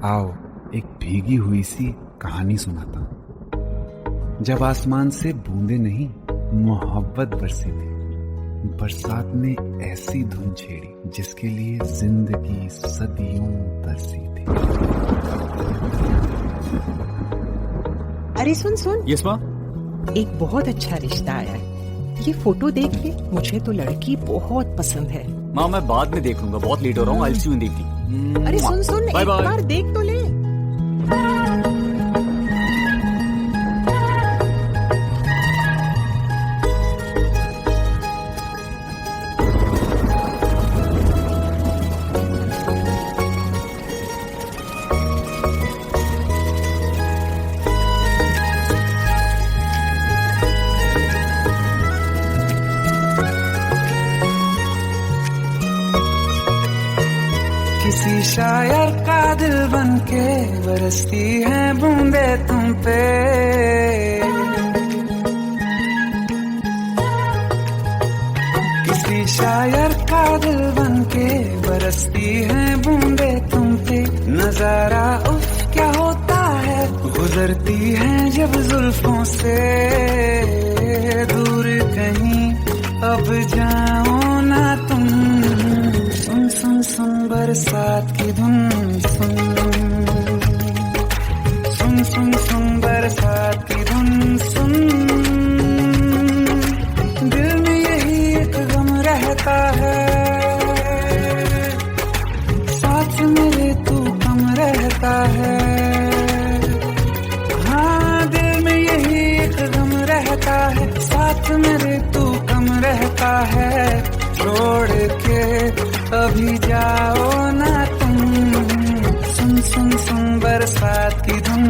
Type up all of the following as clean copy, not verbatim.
आओ एक भीगी हुई सी कहानी सुनाता हूं। जब आसमान से बूंदे नहीं मोहब्बत बरसी थी, बरसात ने ऐसी धुन छेड़ी जिसके लिए जिंदगी सदियों तरसी थी। अरे सुन सुन, यस माँ। एक बहुत अच्छा रिश्ता आया है। ये फोटो देख ले, मुझे तो लड़की बहुत पसंद है। माँ मैं बाद में देख लूंगा, बहुत लेट हो रहा हूँ। आई सी यू इन द इवनिंग। अरे सुन सुन, एक बार देख तो ले। किसी शायर का दिल बनके बरसती है बूंदे तुम पे। किसी शायर का दिल बनके बरसती है बूंदे तुम पे। नजारा उफ क्या होता है, गुजरती है जब जुल्फों से। दूर कहीं अब जाओ ना तुम, सुन सुन सुन बरसात की धुन। सुन सुन सुन सुन बरसात की धुन। सुन दिल में यही एक गम रहता है, साथ मेरे तू कम रहता है। हाँ दिल में यही एक गम रहता है, साथ मेरे तू कम रहता है। छोड़ के अभी जाओ ना तुम, सुन सुन सुन बरसात की धुन।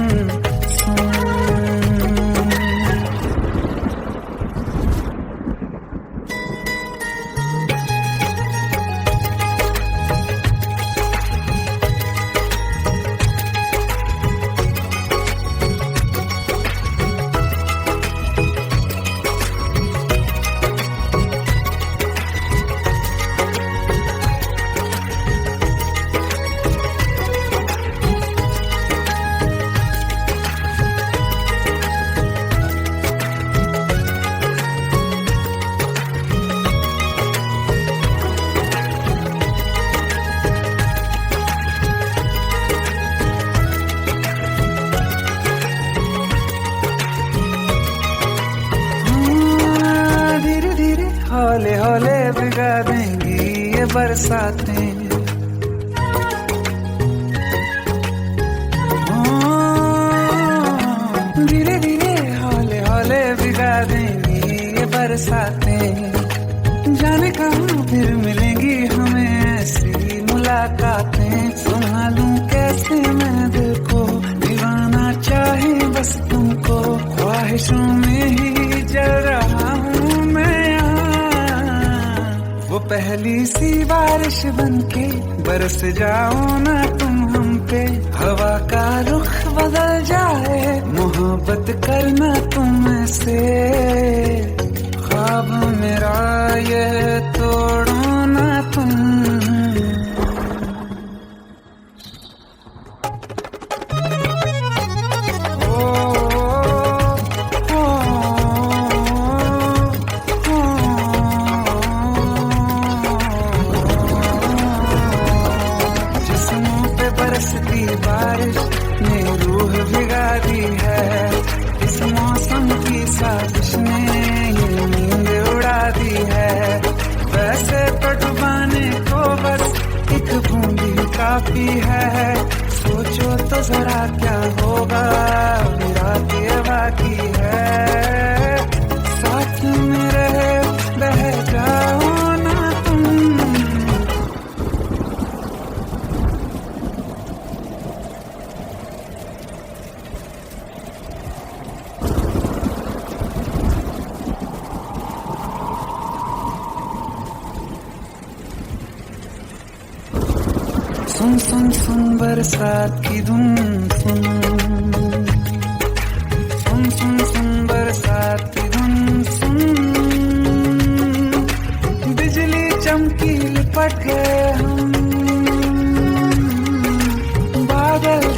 हौले हौले भिगा देंगी ये बरसातें। धीरे धीरे हौले हौले भिगा देंगी ये बरसातें। जाने कहाँ फिर मिलेंगी हमें ऐसी मुलाकातें। संभालूं कैसे मैं दिल को, दीवाना चाहे बस तुमको। ख्वाहिशों में ही जल रहा हूँ मैं। वो पहली सी बारिश बनके बरस जाओ ना तुम हम पे। हवा का रुख बदल जाए, मोहब्बत करना तुम से। ख्वाब मेरा ये तोड़ो ना तुम। बरसती बारिश ने रूह भिगा दी है। इस मौसम की साजिश ने ये नींद उड़ा दी है। वैसे तो डुबाने को बस एक बूंदी काफी है। सोचो तो जरा क्या होगा, मेरा ये बाकी है। साथ में रहे बह जाओ ना तुम। सुन सुन सुन बरसात की धुन। सुन सुन सुन सुन बरसात की धुन। सुन बिजली चमकी लिपट गए हम, बादल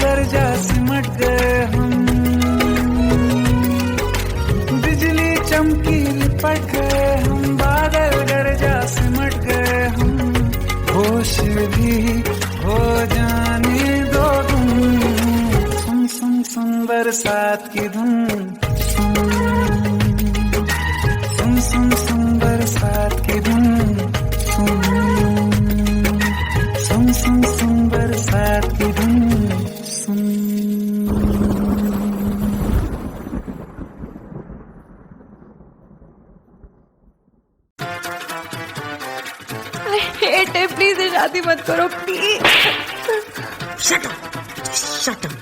भी हो जाने दो गुम। सुन सुन सुन बरसात की धुन, सुन सुन सुन सुन बरसात की धुन, सुन सुन सुन सुन बरसात की धुन, सुन। हेट है, प्लीज शादी मत करो please. Shut up, shut up.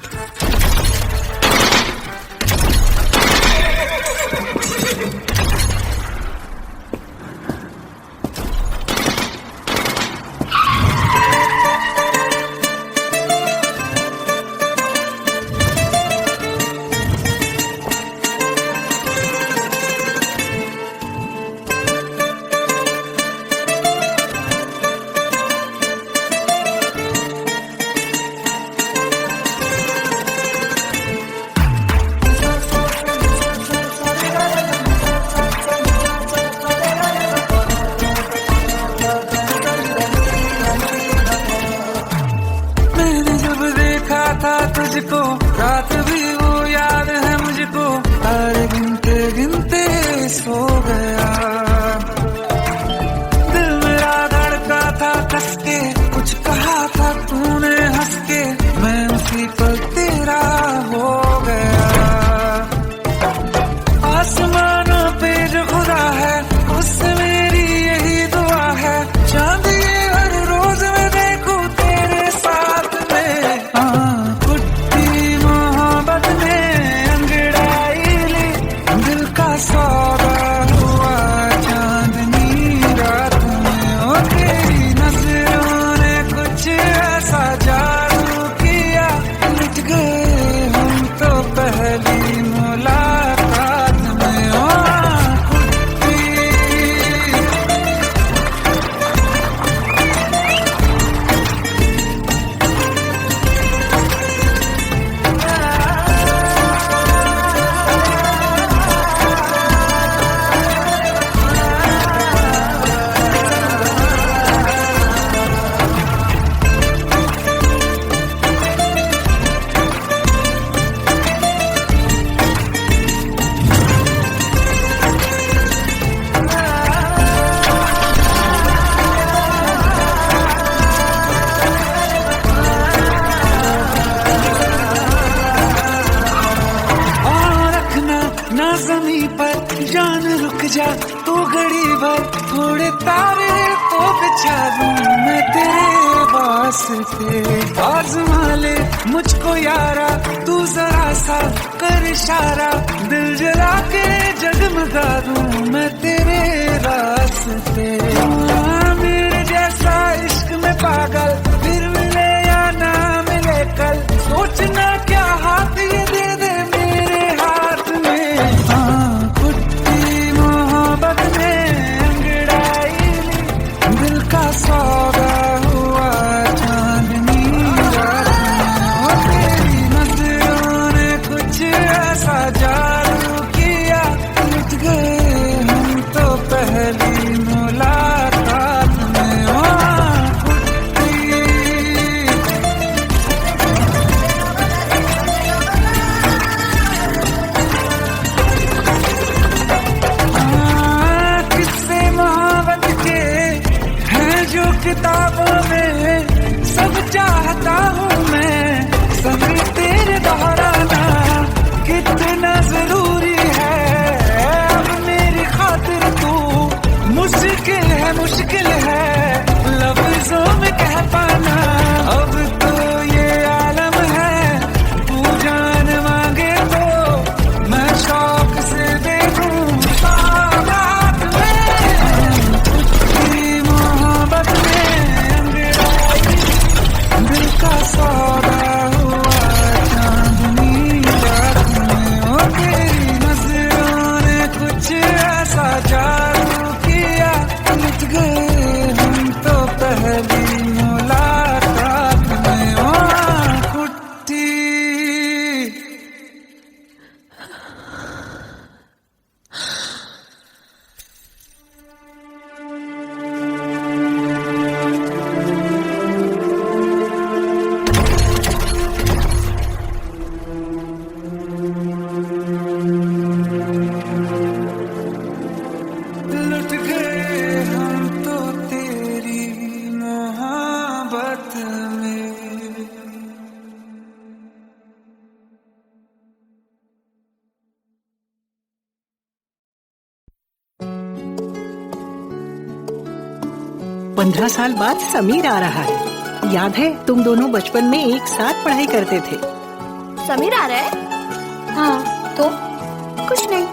तुझको रात भी वो याद है मुझको, तारे गिनते गिनते सो गया। दिल मेरा धड़का था कस के, कुछ कहा था तूने हंस के, मैं उसी पल तेरा हो गया। आसमानों पे जो खुदा है उससे मेरी यही दुआ है, चांद ये हर रोज मैं देखूं तेरे साथ में। सौदा हुआ चांदनी रात में, ओ तेरी नजरों ने कुछ ऐसा जादू किया, मिट गए हम तो पहली मुलाकात में। ओ ज़मीं पर जान रुक जा तू घड़ी भर, थोड़े तारे तो बिछा दूं मैं तेरे वास्ते। आज़मा ले मुझको यारा तू जरा सा कर इशारा, दिल जला के जगमगा दूं मैं तेरे रास्ते। मेरे जैसा इश्क में पागल फिर मिले या ना मिले कल, सोचना क्या हाथ ये दे दे मेरे हाथ में। कुट्टी मोहब्बत में अंगड़ाई ली, दिल का सौदा हुआ चांदनी रात में, और तेरी नजरों ने कुछ ऐसा जादू किया, मिट गए हम तो पहली मुलाकात में। ओ किताबों में सब चाहता हूँ मैं, सब तेरे दोहराना कितना जरूरी है। अब मेरी खातिर तू मुश्किल है लफ्जों में कह पाना। अब तो ये आलम है तू जान मांगे तो मैं शौक से देखूं साथ में। तुझकी मोहब्बत दिल का सौदा हुआ चांदनी रात में, ओ तेरी नजरों ने कुछ ऐसा जादू किया, मिट गए हम तो पहली मुलाकात में। ओ कुट्टी 15 साल बाद समीर आ रहा है। याद है तुम दोनों बचपन में एक साथ पढ़ाई करते थे। समीर आ रहा है? हाँ तो कुछ नहीं।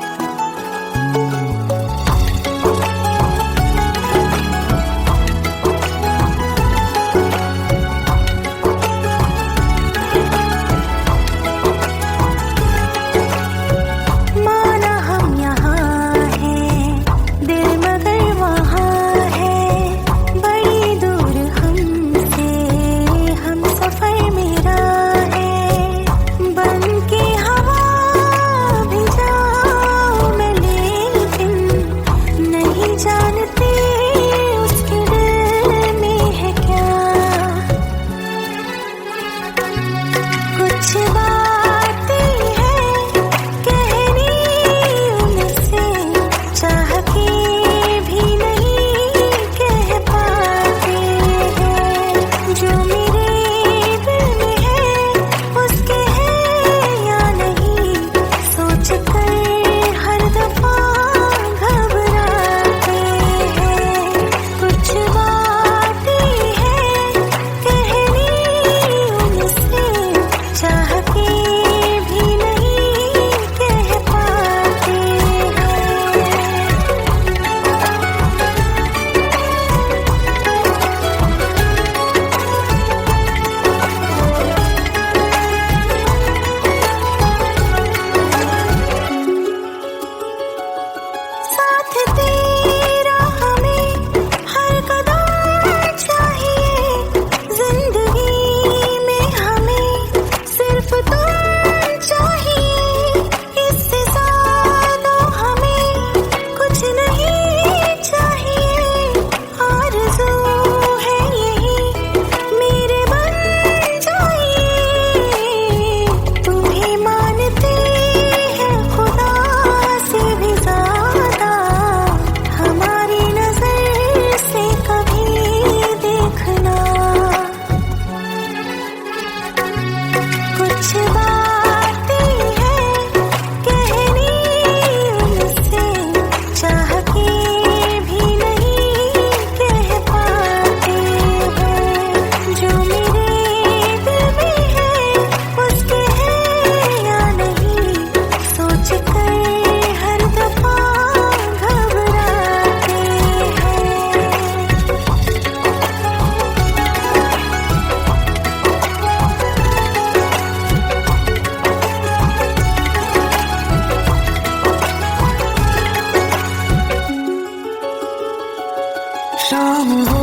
शाम हो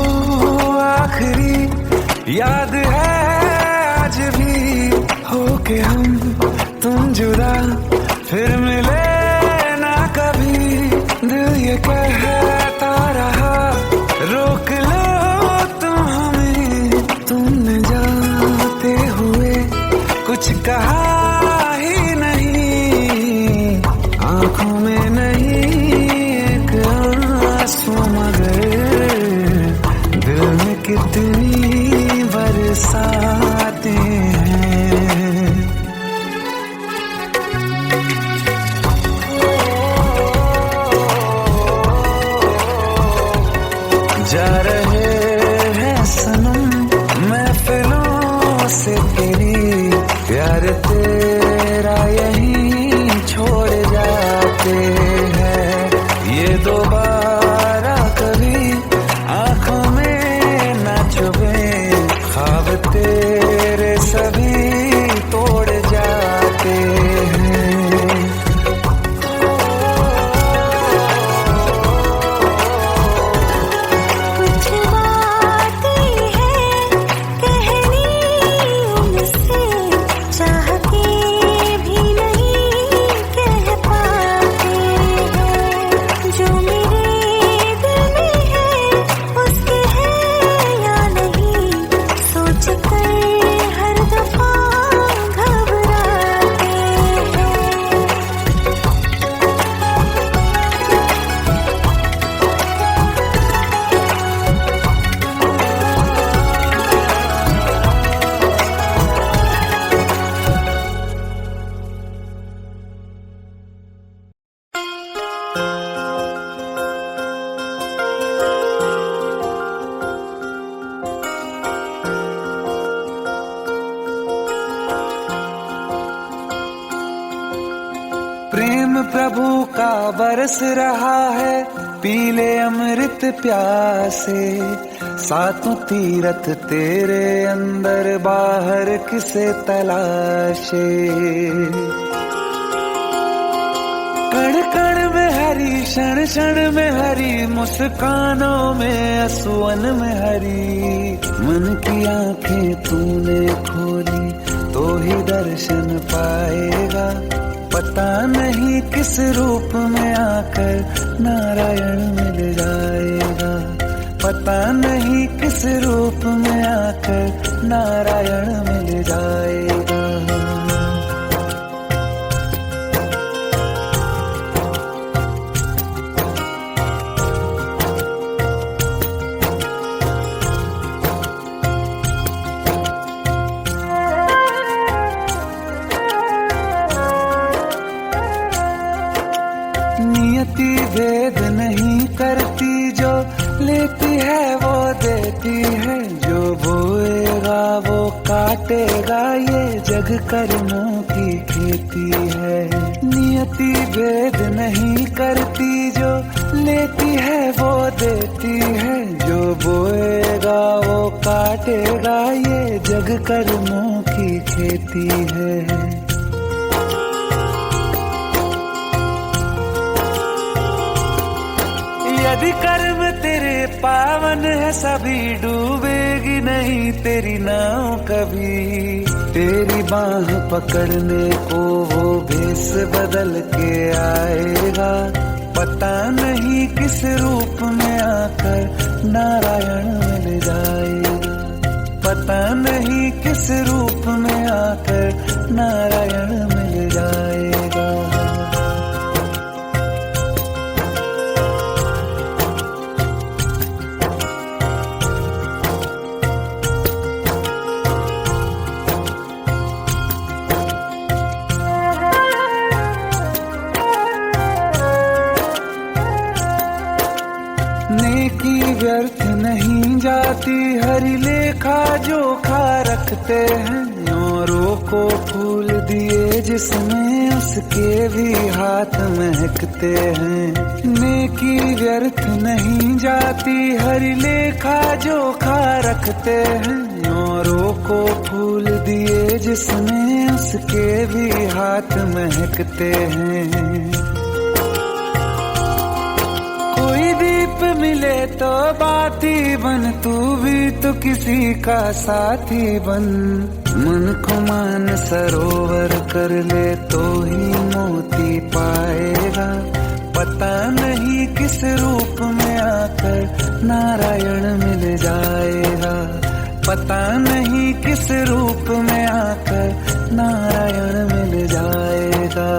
आखिरी याद है आज भी होके हम तुम जुदा फिर मिले ना कभी। दिल ये कहता रहा रोक लो तुम हमें, तुमने जाते हुए कुछ कहा ही नहीं। आंखों में नहीं एक आंसू मगर दिल में कितनी बरसाते हैं। जा रहे हैं सनम महफिलों से तेरी, प्यार तेरा यहीं छोड़ जाते हैं। ये दोबारा कभी आंखों में न चुभे, ख्वाब तेरे सभी तोड़ जाते हैं। कुछ बातें हैं कहनी उनसे, चाह के भी नहीं कह पाते हैं। जो मेरे दिल में है उसके है या नहीं, सोच कर प्रभु का बरस रहा है, पीले अमृत प्यासे। सातों तीरथ तेरे अंदर, बाहर किसे तलाशे। कण कण में हरी, क्षण क्षण में हरी, मुस्कानों में असुवन में हरी। मन की आंखें तूने खोली तो ही दर्शन पाएगा। पता नहीं किस रूप में आकर नारायण मिल जाएगा। पता नहीं किस रूप में आकर नारायण मिल जाएगा। नियति भेद नहीं करती, जो लेती है वो देती है। जो बोएगा वो काटेगा, ये जग कर्मों की खेती है। नियति भेद नहीं करती, जो लेती है वो देती है। जो बोएगा वो काटेगा, ये जग कर्मों की खेती है। यदि कर्म तेरे पावन है, सभी डूबेगी नहीं तेरी नाव कभी। तेरी बाह पकड़ने को वो भेष बदल के आएगा। पता नहीं किस रूप में आकर नारायण मिल जाएगा। पता नहीं किस रूप में आकर नारायण मिल जाएगा। नेकी व्यर्थ नहीं जाती, हरि लेखा जोखा रखते हैं। औरों को फूल दिए जिसमें, उसके भी हाथ महकते हैं। नेकी व्यर्थ नहीं जाती, हरि लेखा जोखा रखते हैं। औरों को फूल दिए जिसमें, उसके भी हाथ महकते हैं। कोई दीप मिले तो बाती बन, तू भी तो किसी का साथी बन। मन को मान सरोवर कर ले तो ही मोती पाएगा। पता नहीं किस रूप में आकर नारायण मिल जाएगा। पता नहीं किस रूप में आकर नारायण मिल जाएगा।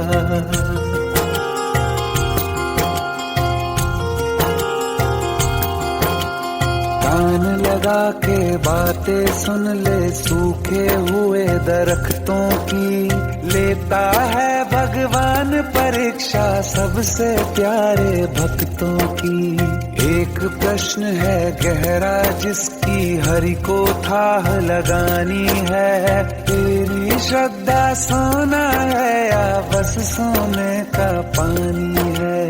कान लगा के बातें सुन ले, सूखे हुए दरख्तों की। लेता है भगवान परीक्षा सबसे प्यारे भक्तों की। एक प्रश्न है गहरा जिसकी हरि को थाह लगानी है। तेरी श्रद्धा सोना है या बस सोने का पानी है।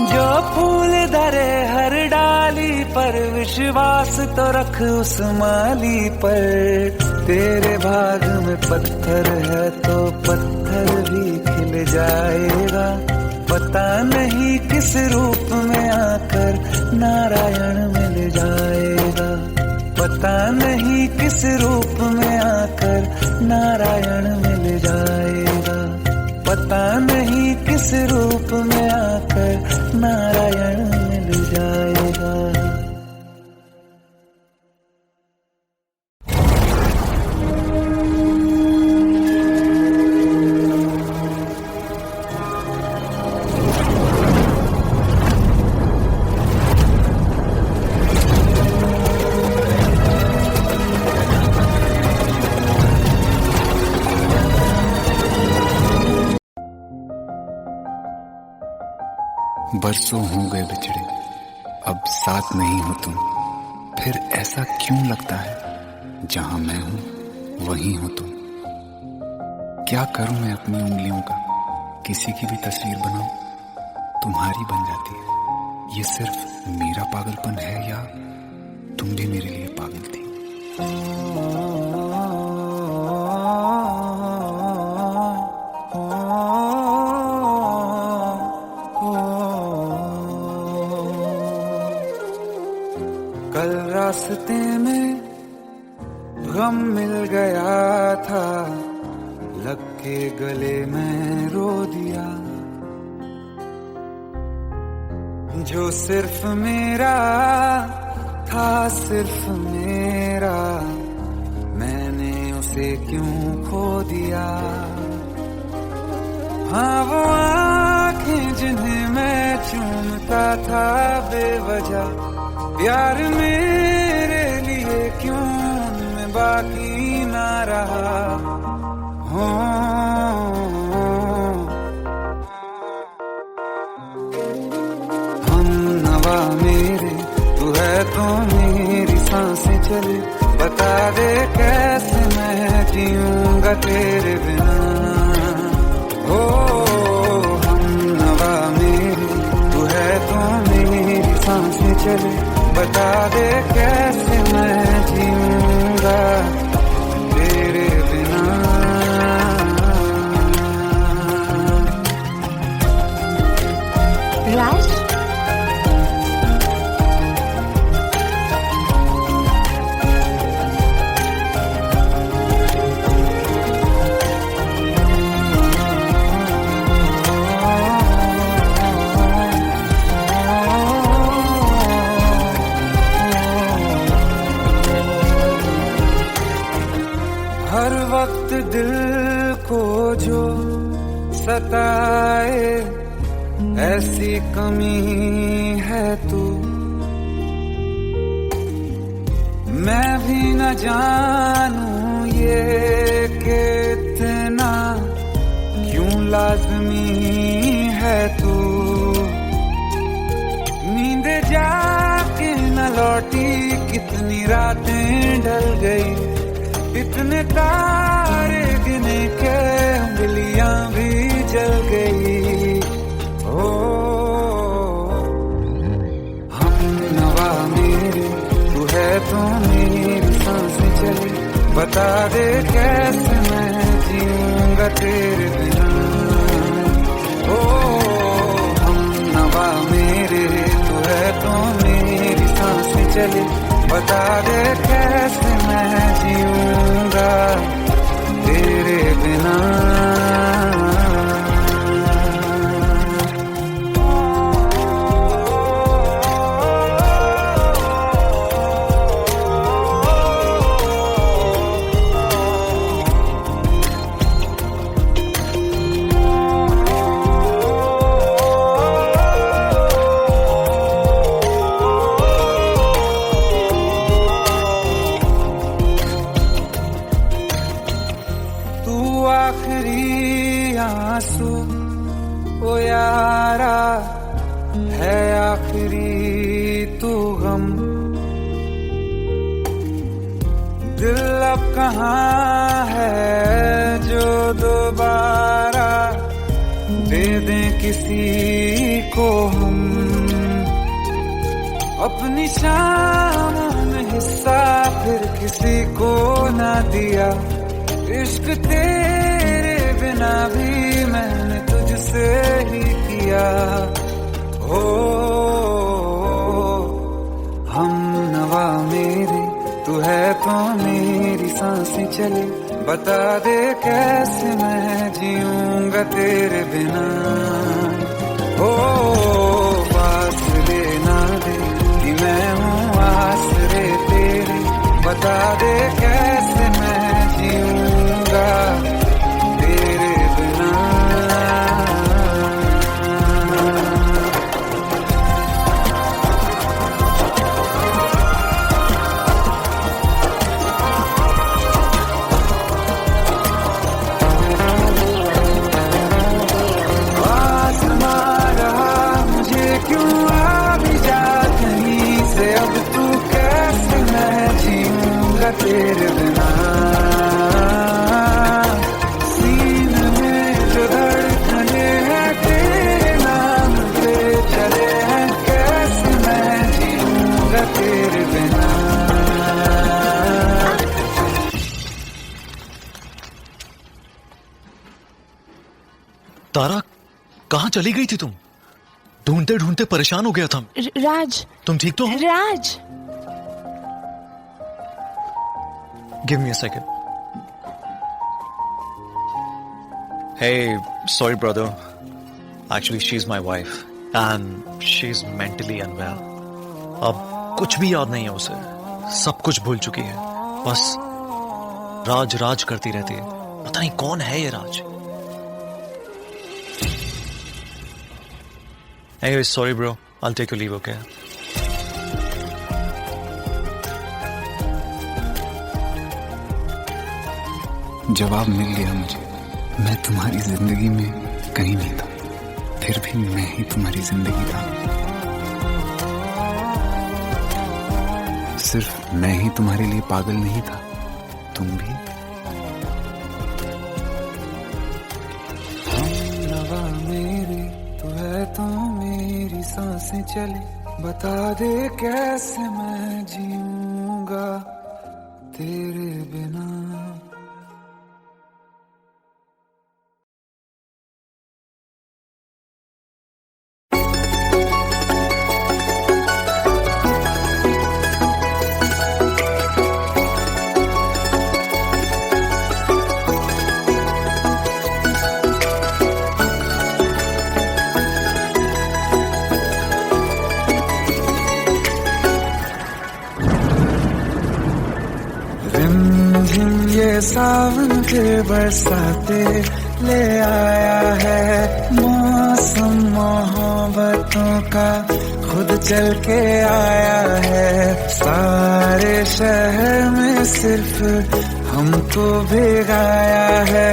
जो फूल धरे हर डाली पर, विश्वास तो रख उस माली पर। तेरे भाग में पत्थर है तो पत्थर भी खिल जाएगा। पता नहीं किस रूप में आकर नारायण मिल जाएगा। पता नहीं किस रूप में आकर नारायण मिल जाएगा। पता नहीं किस रूप में आकर नारायण मिल जाएगा। बरसों हो गए बिछड़े, अब साथ नहीं हो तुम। फिर ऐसा क्यों लगता है, जहां मैं हूं वहीं हो तुम। क्या करूं मैं अपनी उंगलियों का, किसी की भी तस्वीर बनाऊं तुम्हारी बन जाती है। ये सिर्फ मेरा पागलपन है या तुम भी मेरे लिए पागल थी? कल रास्ते में गम मिल गया था, लग के गले में रो दिया। जो सिर्फ मेरा था, सिर्फ मेरा, मैंने उसे क्यों खो दिया। हाँ वो आँखें जिन्हें मैं चूमता था बेवजह, प्यार मेरे लिए क्यों उनमें बाकी ना रहा। हो हम नवा मेरे, तू है तो मेरी सांसें चले, बता दे कैसे मैं जीऊंगा तेरे बिना। हो हम नवा मेरे, तू है तो मेरी सांसें चले, बता दे कैसे मैं जीऊंगा तेरे बिना। राज, हर वक्त दिल को जो सताए, ऐसी कमी है तू। मैं भी न जानूं ये कि इतना क्यों लाज़मी है तू। नींद जाके न लौटी, कितनी रातें ढल गई, इतने तारे गिने के उंगलियां भी जल गई। ओ हम नवा मेरे, तू है तो मेरी सांसें चली, बता दे कैसे मैं जीऊंगा तेरे बिना। ओ हम नवा मेरे, तू है तो मेरी सांसें चली, बता दे कैसे मैं जीऊंगा तेरे बिना। आखिरी आंसू ओ यारा है, आखिरी तू गम। दिल अब कहाँ है जो दोबारा दे दें किसी को हम। अपनी शामों में हिस्सा फिर किसी को ना दिया, इश्क तेरे बिना भी मैंने तुझसे ही किया। हो हम नवा मेरे, तू है तो मेरी सांसें चले, बता दे कैसे मैं जीऊंगा तेरे बिना। हो फासले ना दे कि मैं हूँ आसरे तेरे, बता दे कैसे मैं जीऊंगा तेरे बिना। आसमां रहा मुझे क्यों, आ भी जा कहीं से, अब तू कैसे मैं जीऊंगा तेरे बिना। तेरे बिना। तारा, कहाँ चली गई थी तुम? ढूंढते ढूंढते परेशान हो गया था। राज, तुम ठीक तो हो? Raj. Give me a second. Hey, sorry brother. Actually, she's my wife and she's mentally unwell. अब कुछ भी याद नहीं है उसे, सब कुछ भूल चुकी है। बस राज राज करती रहती है। पता नहीं कौन है ये राज। Anyway, sorry bro. I'll take your leave, okay? जवाब मिल गया मुझे। मैं तुम्हारी जिंदगी में कहीं नहीं था, फिर भी मैं ही तुम्हारी जिंदगी था। सिर्फ मैं ही तुम्हारे लिए पागल नहीं था, तुम भी। हमनवा मेरी तू है तो मेरी सांसें चले, बता दे कैसे मैं जीऊंगा तेरे बिना। ये सावन के बरसाते ले आया है, मौसम मोहब्बतों का खुद चल के आया है। सारे शहर में सिर्फ हमको भिगाया है।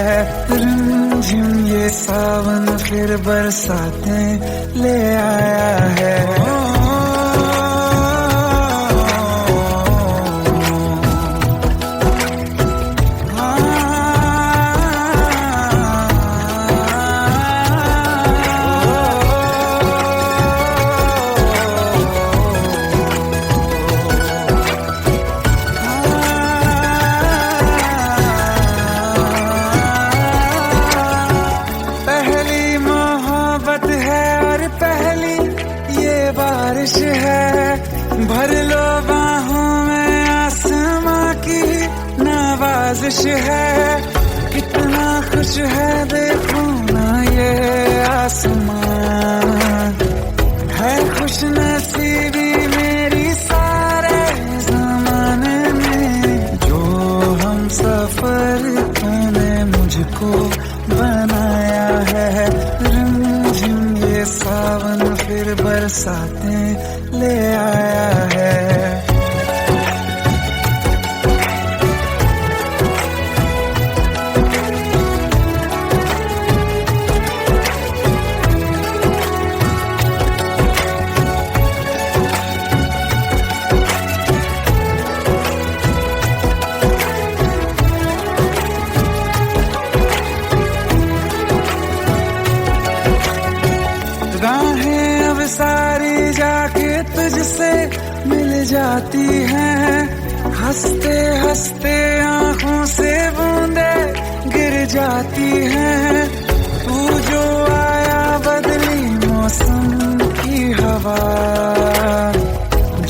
रिमझिम ये सावन फिर बरसाते ले आया है। बारिश है, भर लो बाहों में, आसमां की नवाजिश है। कितना खुश है देखो ना ये आसमां, है खुश नसीबी मेरी सारे जमाने में। जो हम सफर तूने मुझको बनाया है। रिमझिम ये सावन फिर बरसाते ले आया है। राहें अब सारी जाके तुझसे मिल जाती हैं, हंसते हंसते आंखों से बूंदे गिर जाती हैं। तू जो आया बदली मौसम की हवा,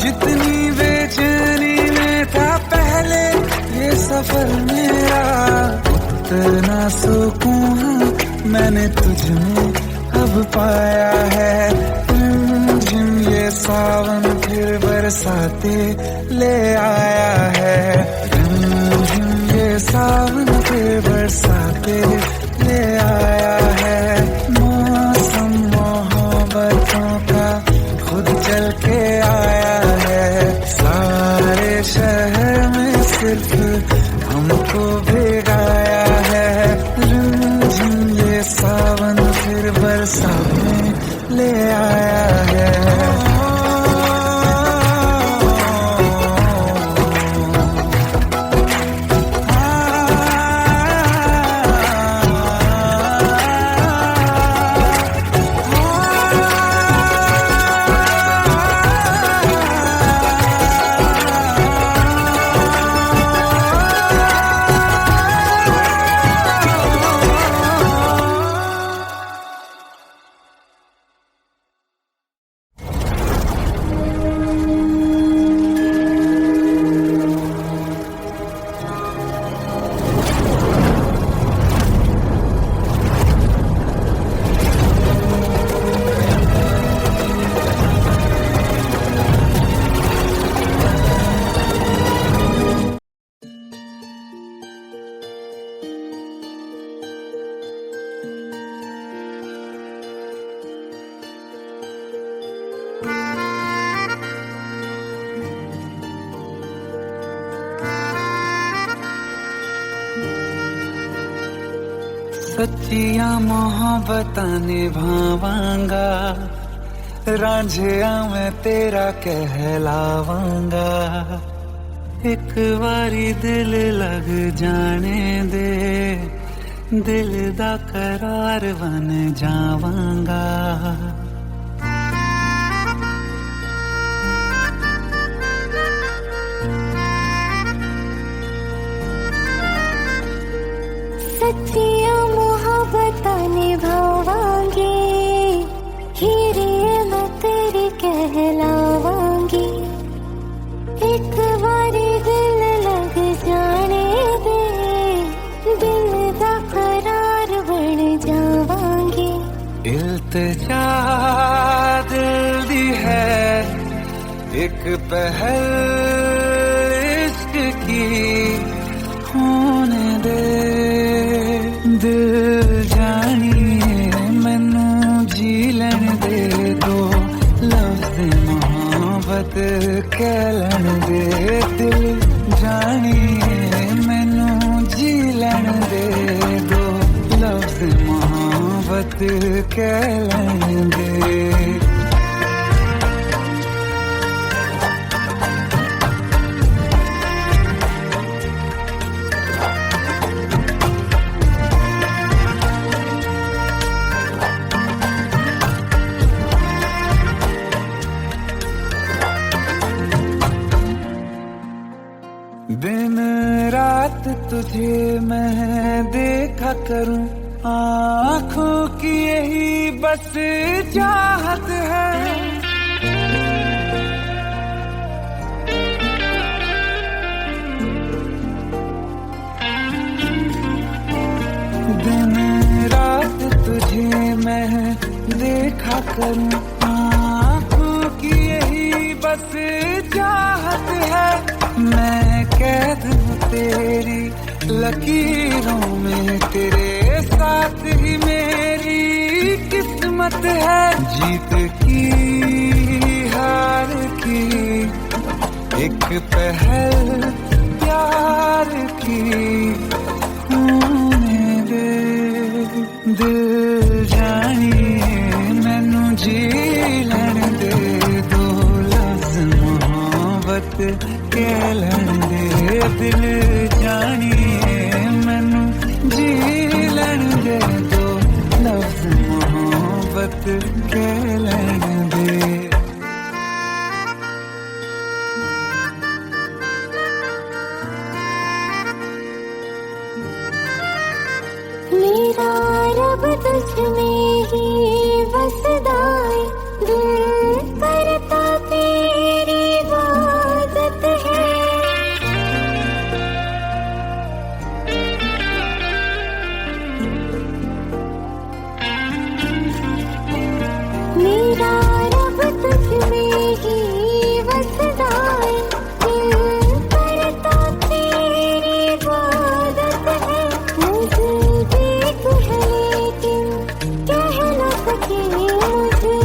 जितनी बेचैनी में था पहले ये सफर मेरा, उतना सुकून मैंने तुझ में अब पाया है। रिमझिम ये सावन फिर बरसाते ले आया है। रिमझिम ये सावन फिर बरसाते ले आया है। मौसम मोहब्बतों का खुद चल के आया है। सारे शहर में सिर्फ हमको भिगाया है। रिमझिम ये सावन फिर बरसाते ले आया है। सच्चिया मोहब्बतां निभावांगा, रांझिया मैं तेरा कहलावांगा। एक बारी दिल लग जाने दे, दिल दा करार बन जावांगा। सच्चिया मोहब्बतां निभावांगी, हीरे मैं तेरी कहलावांगी। एक बारी दिल लग जाने दे, दिल दा करार बन जावांगी। इल्तिजा दिल दी है एक पहल इश्क की, होने दे दिल जानिए मैनू जी लैन दे, दो लफ्ज़ मोहब्बत कह लैन दे। दिल जानिए मैनू जी लैन दे, दो लफ्ज़ मोहब्बत कह लैन दे। दिन रात तुझे मैं देखा करूं, आँखों की यही बस चाहत है। दिन रात तुझे मैं देखा करूं, आँखों की यही बस चाहत है। मैं कैद हूँ तेरी लकीरों में, तेरे साथ ही मेरी किस्मत है। जीत की हार की एक पहल प्यार की, होने दे दिल जानिए मैनू जी लैन दे, दो लफ्ज़ मोहब्बत कह लैन दे। दिल जानिए मैनू जी लैन दे, दो लफ्ज़ मोहब्बत कह लैन दे। मेरा रब तुझ में ही बसदा है, दिल करता तेरी इबादत है। मेरा रब तुझ में ही बसदा है, दिल करता तेरी इबादत है। मुझे देख है लेकिन कह न सके, मुझे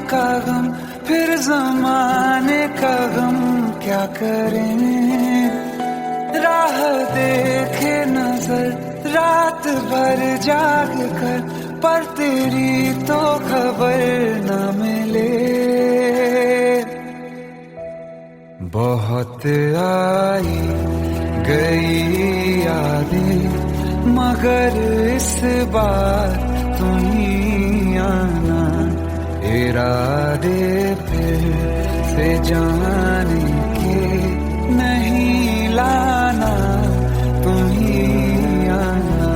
का गम, फिर जमाने का गम क्या करें। राह देखे नजर रात भर जाग कर, पर तेरी तो खबर न मिले। बहुत आई गई यादें, मगर इस बार तुम ही आना। इरादे फिर से जाने के नहीं लाना, तुम ही आना।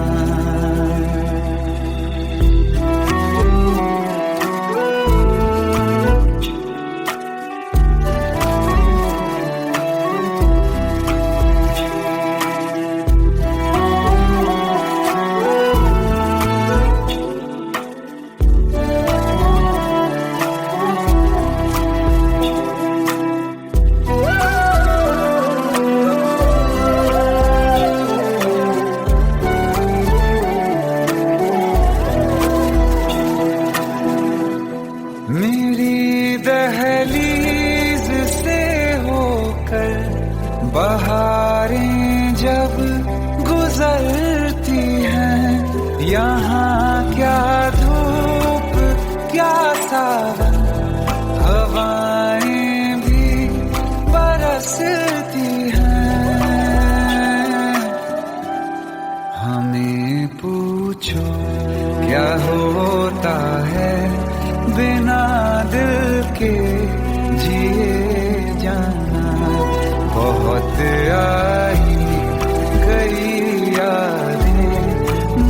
मेरी दहलीज से होकर बहारें जब गुजरती हैं, यहाँ क्या धूप क्या सावन, हवाएं भी बरसती हैं। हमें पूछो क्या होता है बिना दिल के जिए जाना। बहुत आई गई यादें,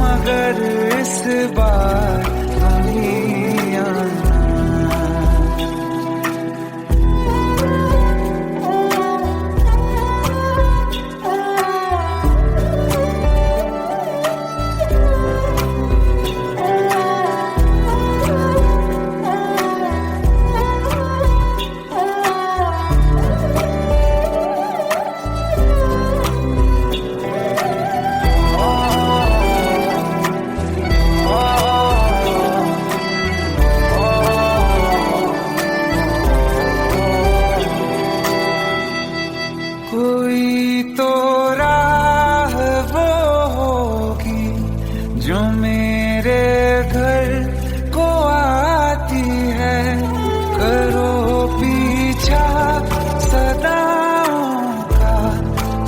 मगर इस बार तुम ही आना। कोई तो राह वो होगी जो मेरे घर को आती है। करो पीछा सदाओं का,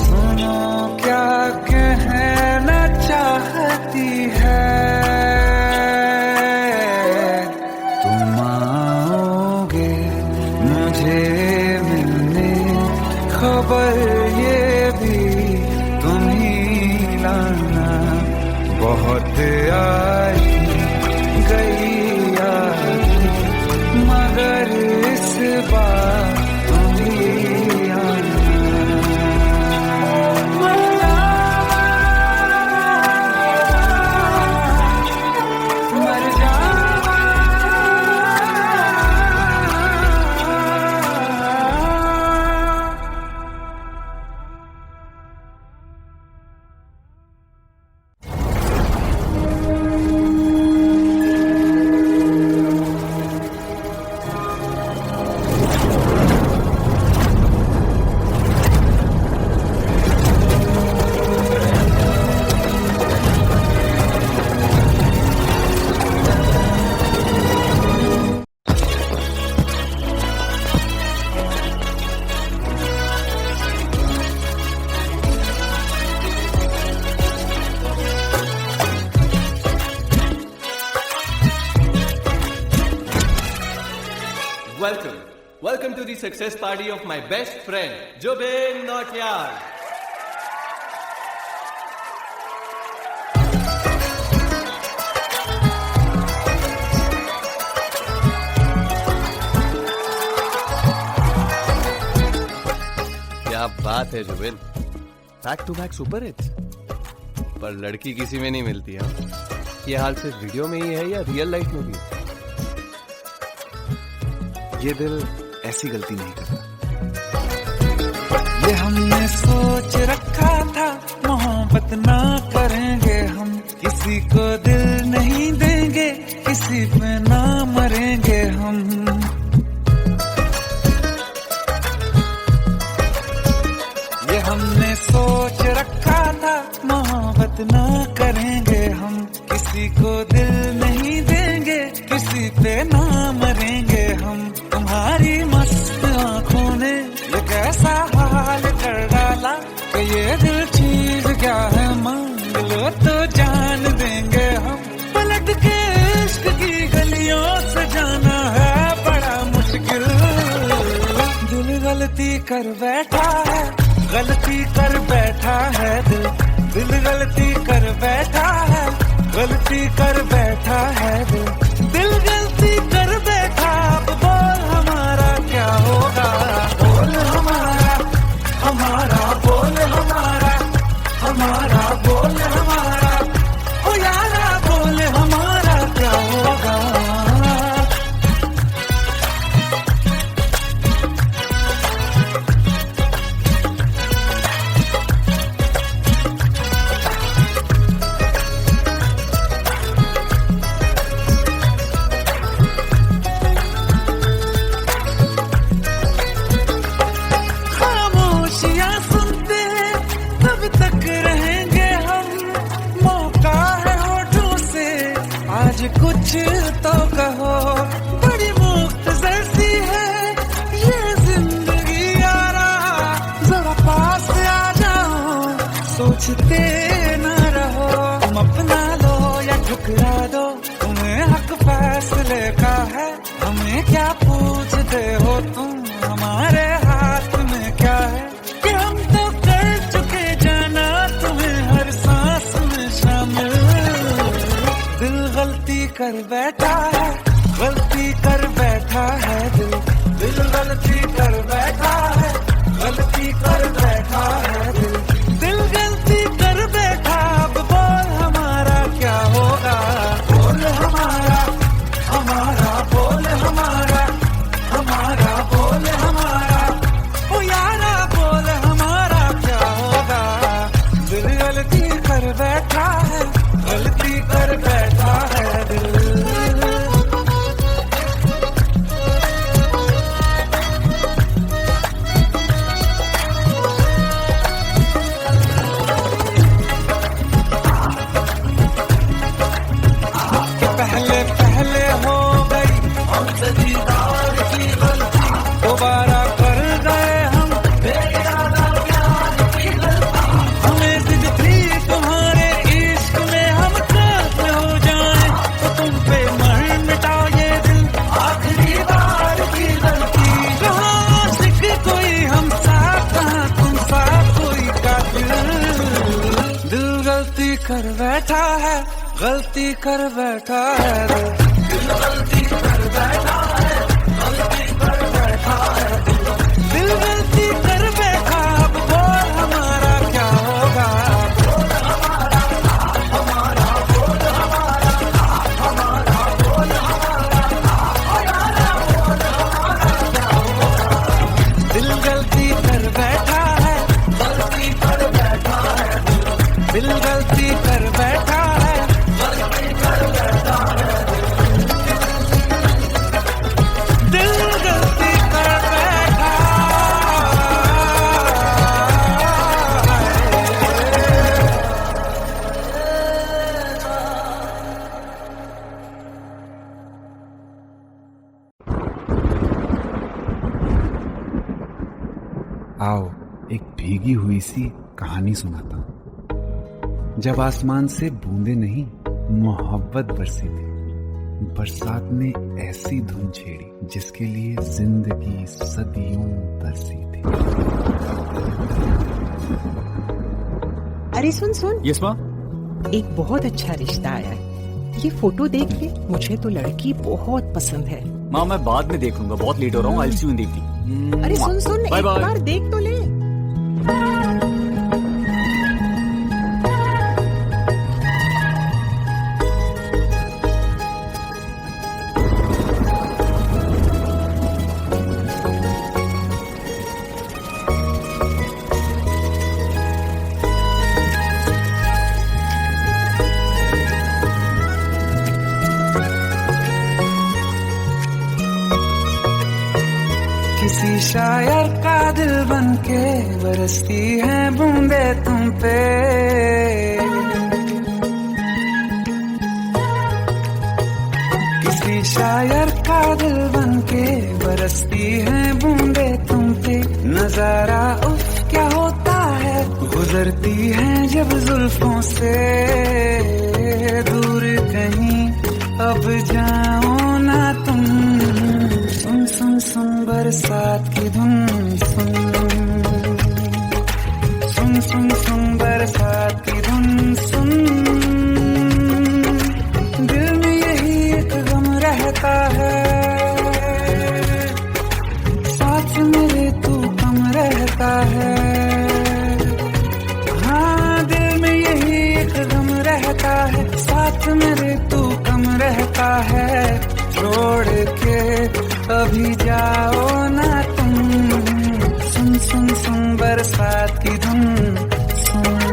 सुनो क्या कहना चाहती है। तुम आओगे मुझे मिलने, खबर ये भी तुम ही लाना। बहुत आई गई यादें, मगर इस बार तुम ही आना। मर जावा Welcome to the success party of my best friend, Jobin Nautiyal. क्या बात है Zubin, back to back super hits. पर लड़की किसी में नहीं मिलती है। ये हाल सिर्फ वीडियो में ही है या रियल लाइफ में भी? ये दिल ऐसी गलती नहीं करता। ये हमने सोच रखा था मोहब्बत ना करेंगे हम, किसी को दिल नहीं देंगे, किसी पे ना मरेंगे हम। इसी पे ना मरेंगे हम। तुम्हारी मस्त आंखों ने ये कैसा हाल कर डाला कि ये दिल चीज क्या है मांग लो तो जान देंगे हम। पलट के इश्क की गलियों से जाना है बड़ा मुश्किल। दिल गलती कर बैठा है, गलती कर बैठा है दिल। दिल गलती कर बैठा है, गलती कर बैठा है दिल। दिल गलती कर बैठा, अब बोल हमारा क्या होगा। बोल हमारा, हमारा बोल हमारा, हमारा बोल हमारा, ओ यारा बोल हमारा क्या होगा। खामोशियां सुनते तब तक रहेंगे हम। मौका है होठों से आज कुछ तो कहो। बड़ी मुख्तसर सी है ये जिंदगी यारा, जरा पास आ जाओ सोचते न रहो। तुम अपना लो या ठुकरा दो, तुम्हें हक फैसले का है। हमें क्या पूछते हो तुम, हमारे हाथ में क्या है कि हम तो कर चुके जाना तुम्हें हर सांस में शामिल। दिल गलती कर बैठा है, गलती कर बैठा है दिल। दिल गलती कर बैठा है, गलती कर बैठा है दिल। दिल गलती कर बैठा, अब बोल हमारा क्या होगा। बोल हमारा, हमारा बोल हमारा, हमारा बोल हमारा, ओ यारा बोल हमारा क्या होगा। दिल गलती कर बैठा है, गलती कर बैठा है दिल। पहले पहले हो गई हमसे दीदार की गलती, दोबारा कर गए हम बेइरादा प्यार की गलती। हमें जिद थी तुम्हारे इश्क में हम काफिर हो जाएं, तो तुम पे मर मिटाओ ये दिल आखिरी बार की गलती। कहाँ आशिक कोई हम साथ, कहाँ तुम साथ कोई कातिल। दिल गलती कर बैठा है, गलती कर बैठा है दिल गलती कर बैठा है, गलती कर बैठा है दिल गलती कर बैठा। अब बोल हमारा क्या होगा। बोल हमारा, हमारा बोल हमारा, हमारा बोल हमारा, बोल हमारा क्या होगा। दिल गलती कर बैठा है, गलती कर बैठा है दिल गलती कर बैठा है। आओ एक भीगी हुई सी कहानी सुनाता हूं। जब आसमान से बूंदे नहीं मोहब्बत बरसी थी, बरसात ने ऐसी धुन छेड़ी जिसके लिए जिंदगी सदियों तरसी थी। अरे सुन सुन, यस माँ। एक बहुत अच्छा रिश्ता आया है। ये फोटो देख ले, मुझे तो लड़की बहुत पसंद है। माँ मैं बाद में देख लूंगा, बहुत लेट हो रहा हूँ। I will see you in the evening. अरे सुन सुन, बाय एक बाय। बार देख तो ले। किसी शायर का दिल बनके बरसती है बूंदे तुम पे। किसी शायर का दिल बनके बरसती हैं बूंदे तुम पे, नजारा उफ क्या होता है, गुजरती हैं जब जुल्फों से दूर कहीं अब जाओ ना तुम। सुन सुन सुन बरसात की धुन, सुन सुन सुन सुन बरसात की धुन सुन। दिल में यही एक गम रहता है, साथ मेरे तू कम रहता है। हाँ दिल में यही एक गम रहता है, साथ मेरे तू कम रहता है। छोड़ के अभी जाओ ना तुम, सुन सुन सुन बरसात की धुन सुन।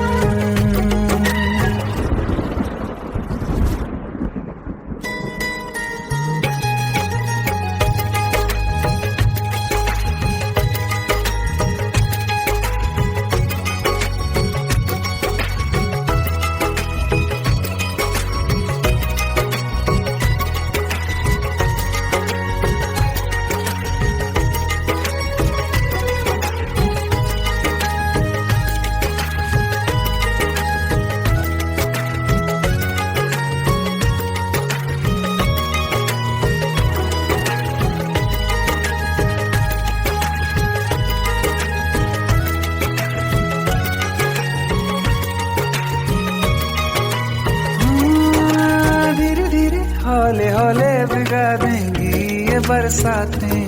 हौले हौले भिगा देंगी ये बरसातें,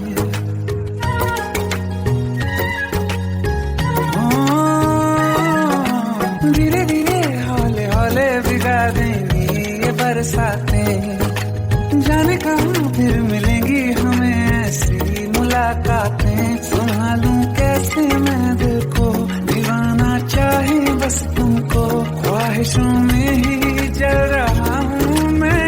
धीरे धीरे हौले हौले भिगा देंगी ये बरसातें। जाने कहाँ फिर मिलेंगी हमें ऐसी मुलाकातें, संभालूं कैसे मैं दिल को, दीवाना चाहे बस तुमको। ख्वाहिशों में ही जल रहा हूँ मैं,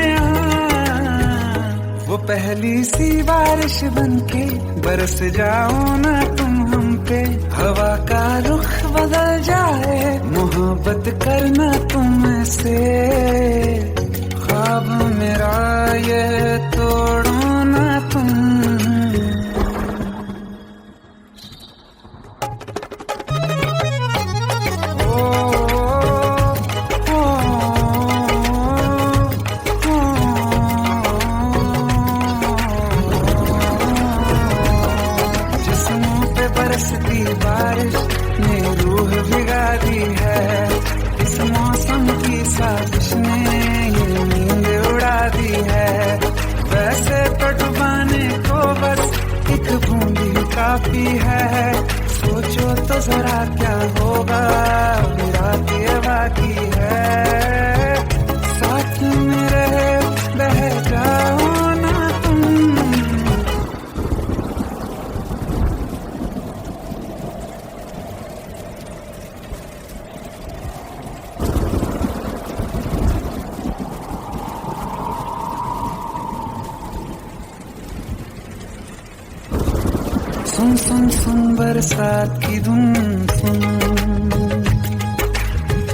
वो पहली सी बारिश बनके बरस जाओ ना तुम हम पे। हवा का रुख बदल जाए, मोहब्बत करना तुम से, ख्वाब मेरा ये तोड़ो ना तुम। बरसती बारिश ने रूह भिगा दी है, इस मौसम की साजिश ने ये नींद उड़ा दी है। वैसे तो डुबाने को बस एक बूंदी काफी है, सोचो तो जरा क्या होगा मेरा ये बाकी है। साथ में रहे बह जाओ ना तुम। सुन सुन सुन बरसात की धुन सुन,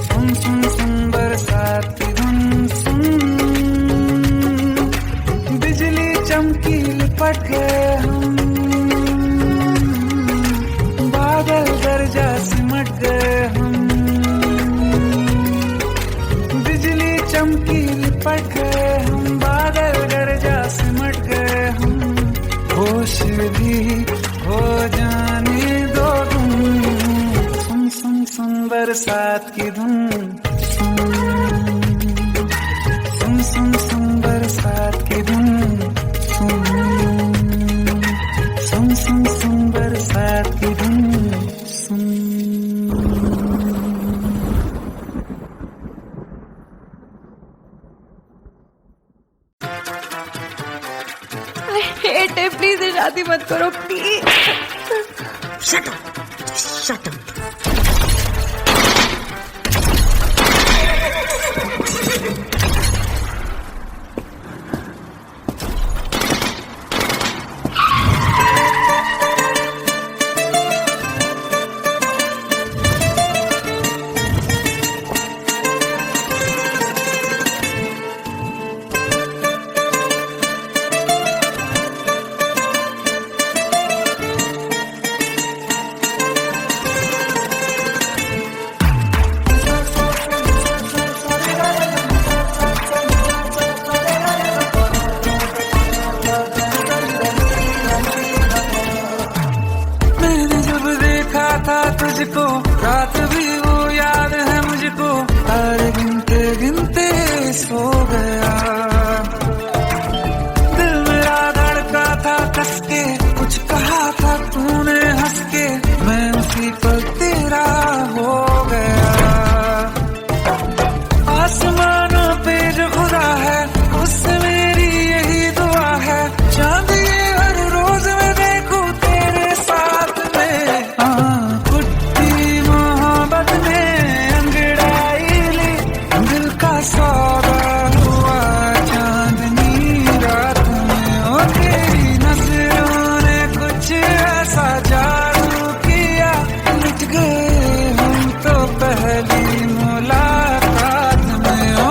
सुन सुन सुन बरसात की धुन सुन। बिजली चमकी लिपट गए हम, बादल गरजा सिमट गए हम। बिजली चमकी लिपट गए हम, बादल गरजा सिमट गए हम। होश भी हो जाने दो तुम, सुन सुन सुन बरसात की धुन सुन, सुन सुन सुन बरसात की धुन सुन, सुन सुन सुन बरसात की धुन सुन। प्लीज शादी मत करो please. Shut up! Just shut up! तुझको, रात भी वो याद है मुझको, तारे गिनते गिनते सो गया। दिल मेरा धड़का था कस के, कुछ कहा था तूने हंस के, मैं उसी पल तेरा हो गया। आसमानों पे जो खुदा है, उससे मेरी यही दुआ है, चांद ये हर रोज मैं देखूं तेरे साथ में। कुट्टी मोहब्बत ने अंगड़ाई ली, दिल का सौदा हुआ चांदनी रात में। ओ तेरी नजरों ने कुछ ऐसा जादू किया, मिट गए हम तो पहली मुलाकात में। ओ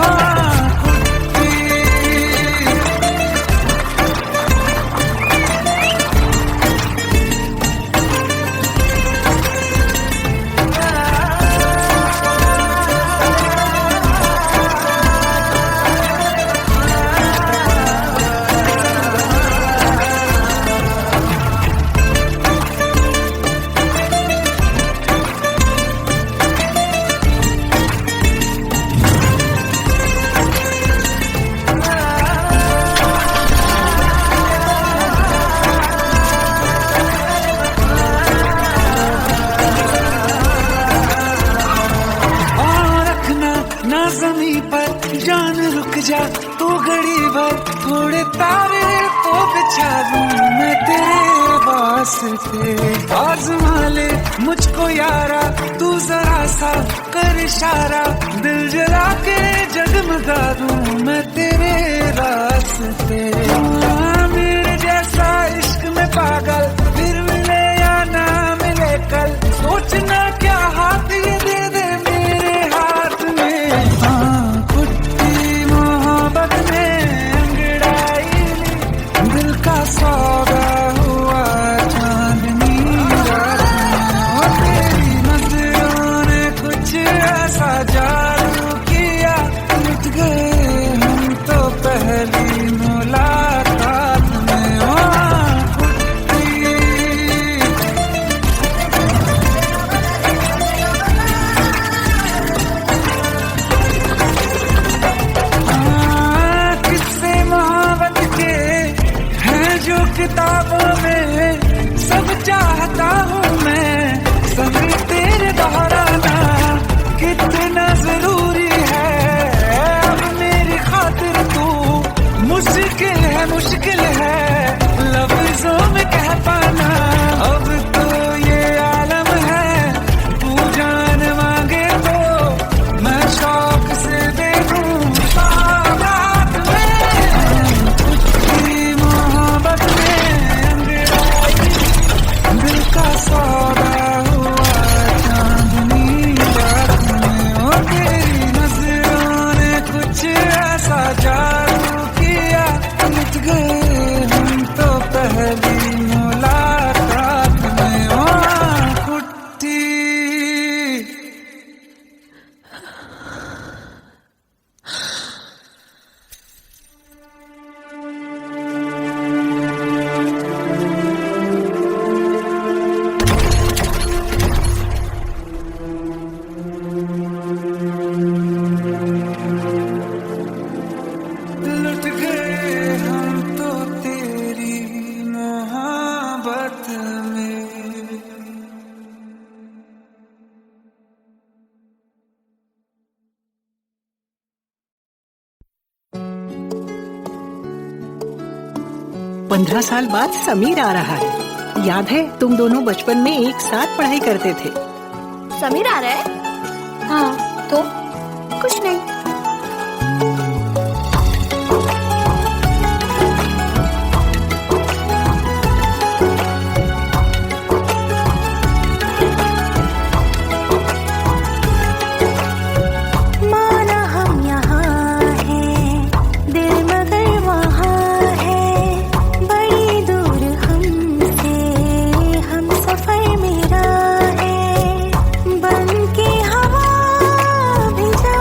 ना ज़मीं पर जान रुक जा तू घड़ी भर, थोड़े तारे तो बिछा दूं मैं तेरे वास्ते। आज़मा ले मुझको यारा, तू जरा सा कर इशारा, दिल जला के जगमगा दूं मैं तेरे रास्ते। मेरे जैसा इश्क में पागल फिर मिले या ना मिले कल, सोचना क्या हाथ ये दे दे मेरे हाथ में। कुट्टी मोहब्बत ने अंगड़ाई ली, दिल का सौदा हुआ चांदनी रात में। और तेरी नजरों ने कुछ ऐसा जादू किया, मिट गए हम तो पहली मुलाकात में। ओ किताबों में सब चाहता हूँ मैं, सब तेरे दोहराना कितना जरूरी है। अब मेरी खातिर तू मुश्किल है लफ्जों में कह पाना। अब तो ये आलम है, तू जान मांगे तो मैं शौक से दे दूँ बारात में। कुछ मोहब्बत दिल का सौदा हुआ चांदनी रात में। ओ तेरी नजरों ने कुछ ऐसा जादू किया, मिट गए हम तो पहली मुलाकात में। ओ कुट्टी लुट गए हम तो तेरी मोहब्बत में। 15 साल बाद समीर आ रहा है। याद है तुम दोनों बचपन में एक साथ पढ़ाई करते थे। समीर आ रहा है? हाँ तो कुछ नहीं। बन के हवा भी जा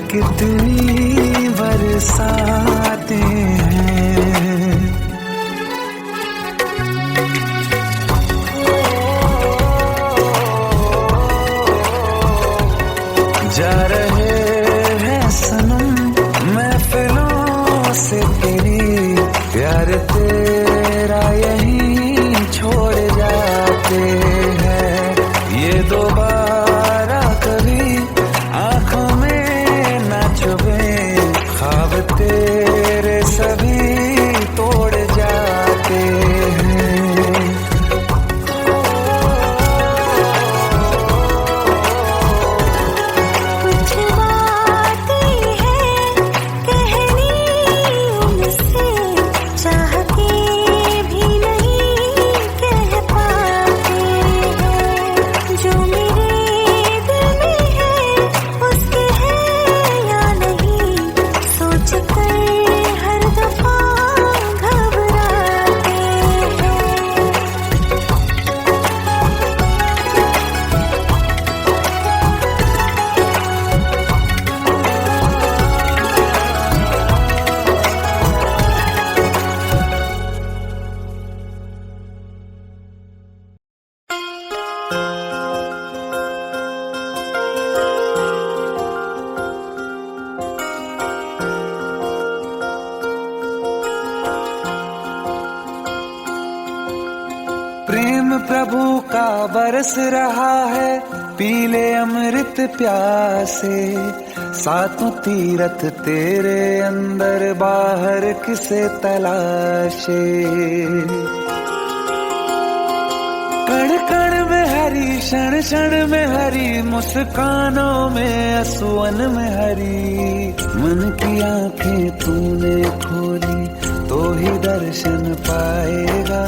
कितनी बरसाते हैं। जा रहे हैं सनम महफिलों से तेरी, प्यार तेरा यहीं छोड़ जाते हैं। ये दोबारा कभी आंखों में ना चुभे, ख्वाब तेरे सभी तोड़ जाते हैं। कुछ बातें हैं कहनी उनसे, चाह के भी नहीं कह पाते हैं। जो मेरे दिल में है उसके है या नहीं, सोच कर हर दफा घबराते हैं। प्रेम प्रभु का बरस रहा है, पीले अमृत प्यासे। सातों तीरथ तेरे अंदर, बाहर किसे तलाशे। कण कण में हरी, क्षण क्षण में हरी, मुस्कानों में असुवन में हरी। मन की आंखें तूने खोली तो ही दर्शन पाएगा।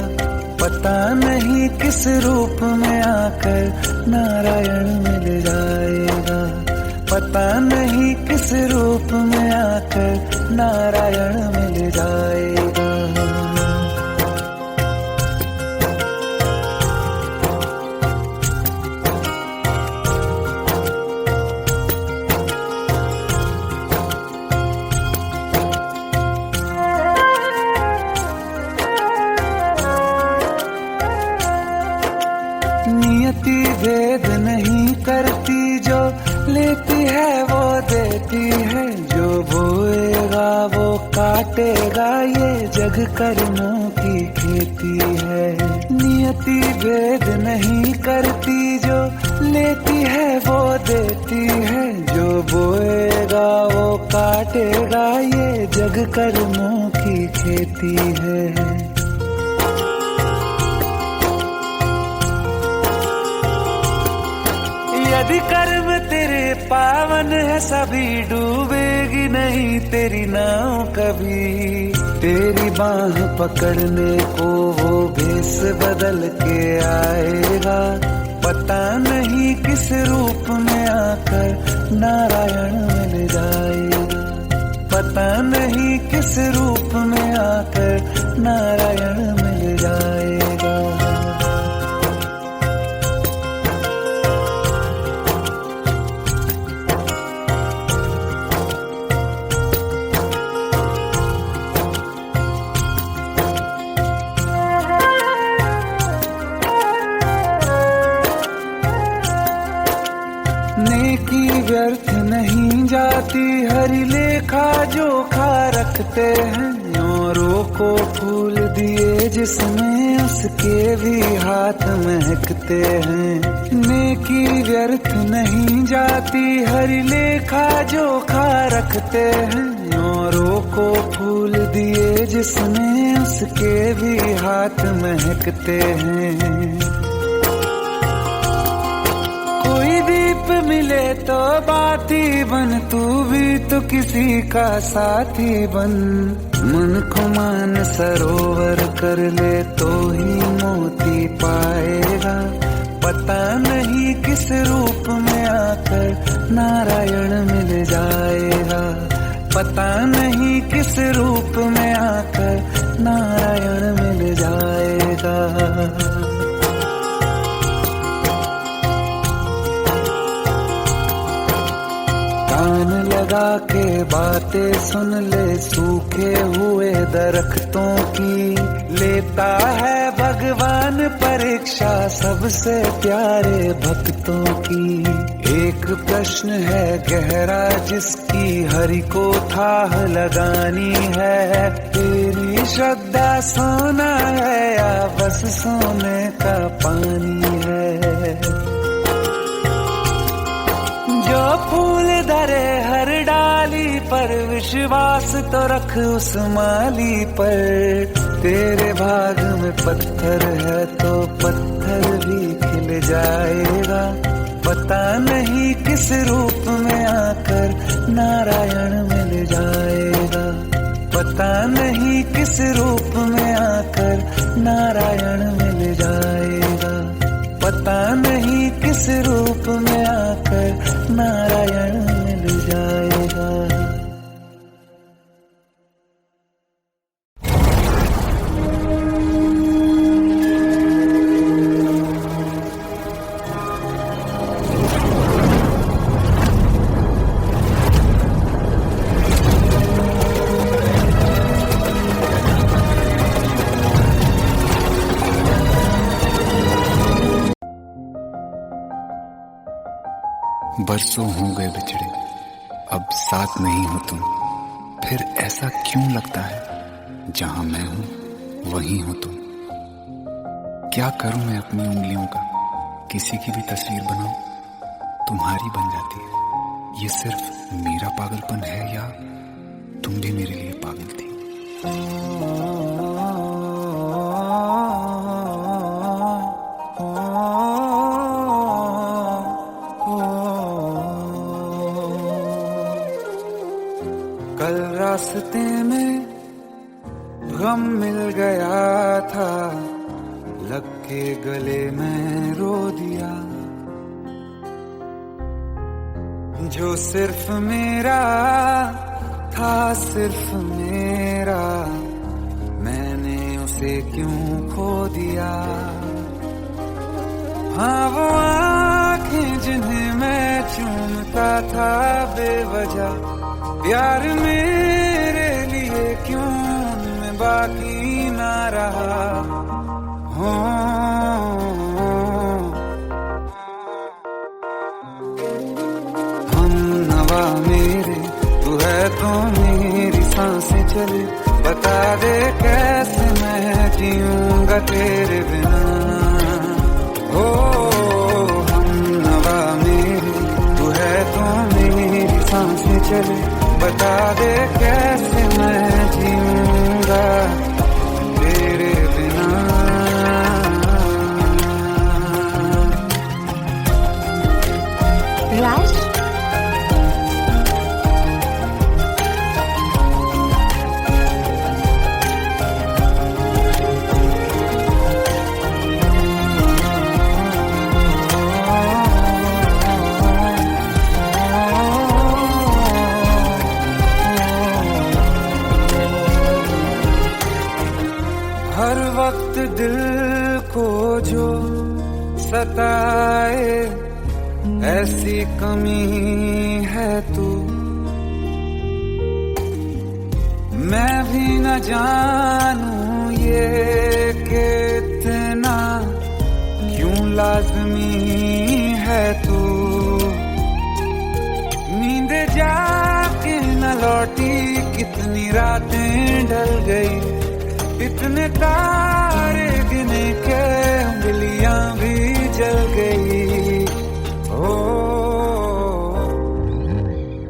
पता नहीं किस रूप में आकर नारायण मिल जाएगा। पता नहीं किस रूप में आकर नारायण मिल जाएगा। नियति भेद नहीं करती, जो लेती है वो देती है। जो बोएगा वो काटेगा, ये जग कर्मों की खेती है। नियति भेद नहीं करती, जो लेती है वो देती है। जो बोएगा वो काटेगा, ये जग कर्मों की खेती है। यदि कर्म तेरे पावन है, सभी डूबेगी नहीं तेरी नाव कभी। तेरी बाह पकड़ने को वो भेष बदल के आएगा। पता नहीं किस रूप में आकर नारायण मिल जाएगा। पता नहीं किस रूप में आकर नारायण मिल जाएगा। नेकी व्यर्थ नहीं जाती, हरि लेखा जोखा रखते हैं। औरों को फूल दिए जिसमें, उसके भी हाथ महकते हैं। नेकी व्यर्थ नहीं जाती, हरि लेखा जोखा रखते हैं। औरों को फूल दिए जिसमें, उसके भी हाथ महकते हैं। कोई दीप मिले तो बाती बन, तू भी तो किसी का साथी बन। मन को मान सरोवर कर ले तो ही मोती पाएगा। पता नहीं किस रूप में आकर नारायण मिल जाएगा। पता नहीं किस रूप में आकर नारायण मिल जाएगा। कान कान लगा के बातें सुन ले सूखे हुए दरख्तों की, लेता है भगवान परीक्षा सबसे प्यारे भक्तों की। एक प्रश्न है गहरा जिसकी हरि को थाह लगानी है, तेरी श्रद्धा सोना है या बस सोने का पानी है। जो फूल धरे हर डाली पर विश्वास तो रख उस माली पर, तेरे भाग में पत्थर है तो पत्थर भी खिल जाएगा। पता नहीं किस रूप में आकर नारायण मिल जाएगा, पता नहीं किस रूप में आकर नारायण मिल जाएगा, पता नहीं किस रूप में आकर नारायण मिल जाएगा। बरसों हो गए बिछड़े, अब साथ नहीं हो तुम, फिर ऐसा क्यों लगता है जहां मैं हूं वहीं हो तुम। क्या करूं मैं अपनी उंगलियों का, किसी की भी तस्वीर बनाऊं तुम्हारी बन जाती है। ये सिर्फ मेरा पागलपन है या तुम भी मेरे लिए पागल थी। कल रास्ते में गम मिल गया था, लग के गले में रो दिया। जो सिर्फ मेरा था सिर्फ मेरा, मैंने उसे क्यों खो दिया। हाँ वो आँखें जिन्हें मैं चूमता था बेवजह, प्यार मेरे लिए क्यों उनमें बाकी ना रहा। हो हम नवा मेरे, तू है तो मेरी सांसें चले, बता दे कैसे मैं जीऊंगा तेरे बिना। हो हम नवा मेरे, तू है तो मेरी सांसें चले, बता दे कैसे मैं जीऊंगा तेरे बिना। राज, हर वक्त दिल को जो सताए ऐसी कमी है तू, मैं भी न जानूं ये कि इतना क्यों लाज़मी है तू। नींद जाके न लौटी कितनी रातें ढल गई, इतने तारे गिने के उंगलियां भी जल गई। ओ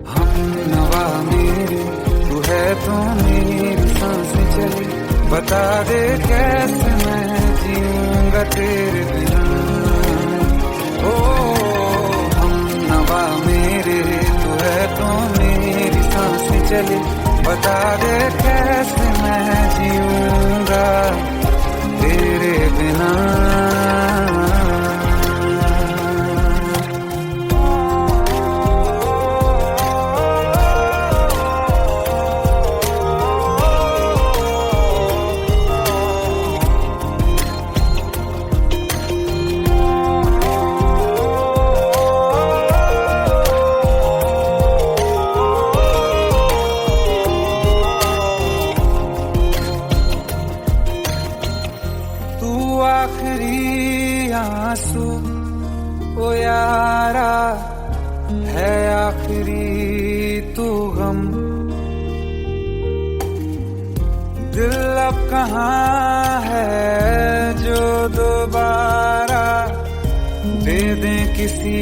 हम नवा मेरे, तू है तो मेरी सांसें चली, बता दे कैसे मैं जीऊंगा तेरे बिना। ओ हम नवा मेरे, तू है तो मेरी सांसें चली, बता दे कैसे मैं जीऊंगा तेरे बिना। हम। दिल अब कहाँ है जो दोबारा दे दें किसी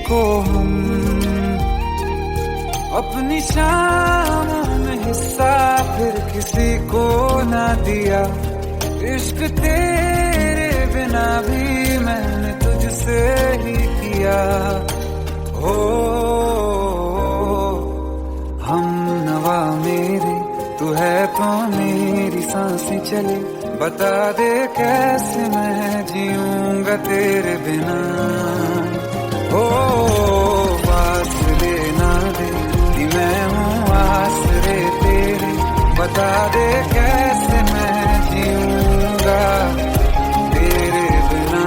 को हम। अपनी शाम में हिस्सा फिर किसी को ना दिया। इश्क तेरे बिना भी मैंने तुझसे ही किया। हो हम नवा मेरे, तू है तो मेरी सांसें चले। बता दे कैसे मैं जीऊंगा तेरे बिना। हो फासले ना दे कि मैं हूँ आसरे तेरे। बता दे कैसे मैं जीऊंगा तेरे बिना।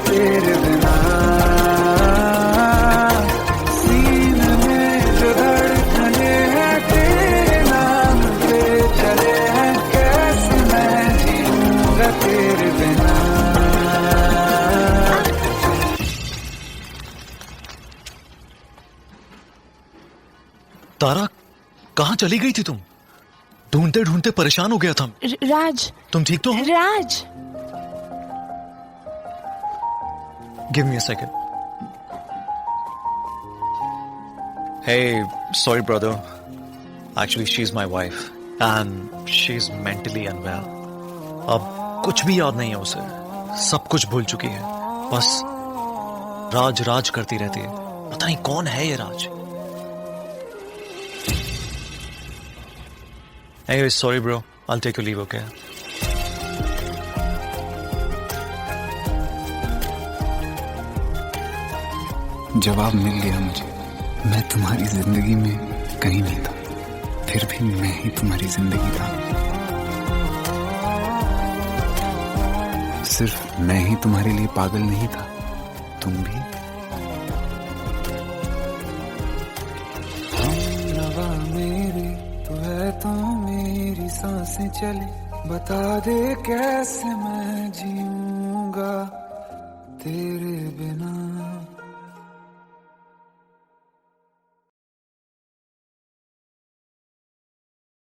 तेरे बिना सीने में जो धड़कने हैं तेरे नाम पे चले हैं। कैसे मैं जीऊंगा तेरे बिना। तारा, कहाँ चली गई थी तुम? ढूंढते ढूंढते परेशान हो गया था। राज, तुम ठीक तो हो? राज। Give me a second. Hey, sorry brother. Actually, she's my wife and she's mentally unwell. अब कुछ भी याद नहीं है उसे, सब कुछ भूल चुकी है। बस राज राज करती रहती है। पता नहीं कौन है ये राज। Anyway, sorry bro. I'll take your leave, okay? जवाब मिल गया मुझे। मैं तुम्हारी जिंदगी में कहीं नहीं था, फिर भी मैं ही तुम्हारी जिंदगी था। सिर्फ मैं ही तुम्हारे लिए पागल नहीं था, तुम भी। हम नवा मेरे, तू है तो मेरी सांसें चले। बता दे कैसे मैं जीऊंगा तेरे बिना।